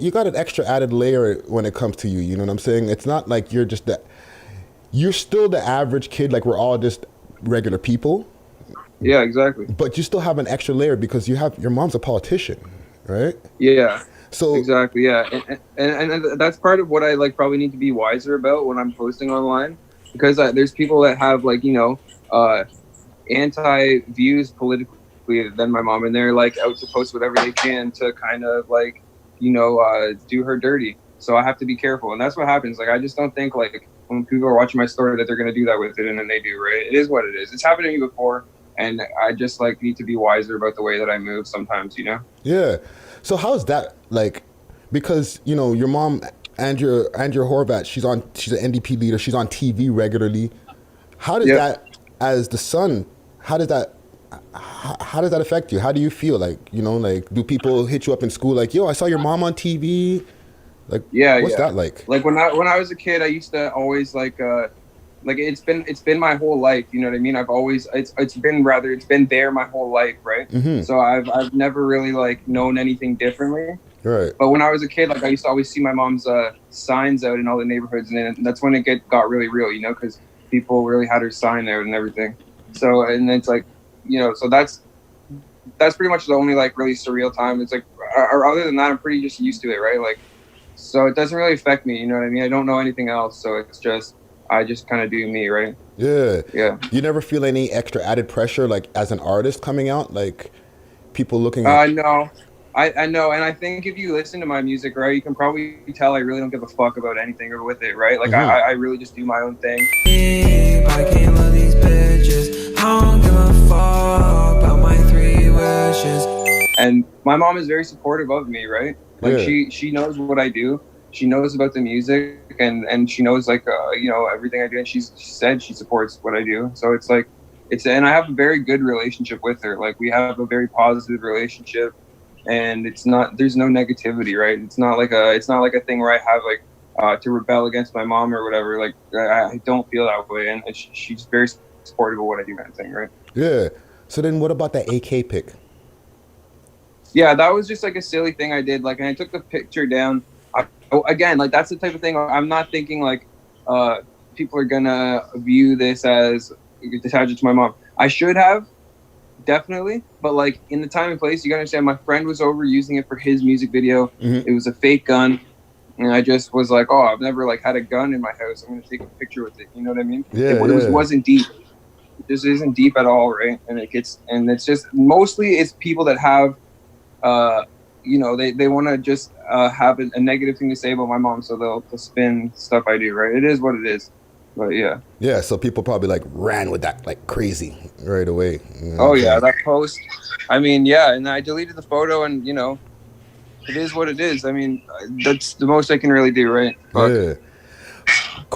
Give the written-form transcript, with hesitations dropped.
you got an extra added layer when it comes to you. You know what I'm saying? It's not like you're just that. You're still the average kid. Like we're all just regular people. Yeah, exactly. But you still have an extra layer because you have your mom's a politician, right? Yeah. So exactly. Yeah, and that's part of what I like probably need to be wiser about when I'm posting online, because there's people that have like anti views politically than my mom, and they're like out to post whatever they can to kind of like do her dirty. So I have to be careful, and that's what happens. Like I just don't think like when people are watching my story that they're gonna do that with it, and then they do. Right? It is what it is. It's happened to me before, and I just like need to be wiser about the way that I move sometimes. Yeah. So how's that like? Because your mom, Andrea Horwath, she's an NDP leader. She's on TV regularly. How does that, as the son, how does that affect you? How do you feel? Like like do people hit you up in school like, yo, I saw your mom on TV? Like, what's that like? Like when I was a kid, I used to always like it's been my whole life. You know what I mean? I've always it's been there my whole life, right? Mm-hmm. So I've never really like known anything differently. Right. But when I was a kid, like I used to always see my mom's signs out in all the neighborhoods, and that's when it got really real, because people really had her sign out and everything. So and it's like, so that's pretty much the only like really surreal time. It's like, or other than that, I'm pretty just used to it, right? Like, so it doesn't really affect me. You know what I mean? I don't know anything else, so it's just I just kind of do me, right? Yeah. Yeah. You never feel any extra added pressure, like as an artist coming out, like people looking at? No. I know, and I think if you listen to my music, right, you can probably tell I really don't give a fuck about anything or with it, right? Like I really just do my own thing. I can't love these bitches. I don't give a fuck about my 3 wishes. And my mom is very supportive of me, right? Like she knows what I do. She knows about the music, and she knows like everything I do, and she said she supports what I do. So it's like and I have a very good relationship with her. Like we have a very positive relationship. And there's no negativity, right? It's not like a thing where I have like to rebel against my mom or whatever. Like I don't feel that way, and she's very supportive of what I do, kind of thing, right? Yeah. So then, what about that AK pic? Yeah, that was just like a silly thing I did. Like, and I took the picture down. Again, like that's the type of thing I'm not thinking like people are gonna view this as attached to my mom. I should have. Definitely, but like in the time and place, you gotta understand. My friend was over using it for his music video. Mm-hmm. It was a fake gun, and I just was like, "Oh, I've never like had a gun in my house. I'm gonna take a picture with it." You know what I mean? Yeah. It wasn't deep. It just isn't deep at all, right? And it's just mostly it's people that have, they want to just have a negative thing to say about my mom, so they'll spin stuff I do, right? It is what it is. But yeah. Yeah, so people probably like ran with that like crazy right away. Oh yeah, that post. I mean, yeah, and I deleted the photo, and it is what it is. I mean, that's the most I can really do, right? But, yeah.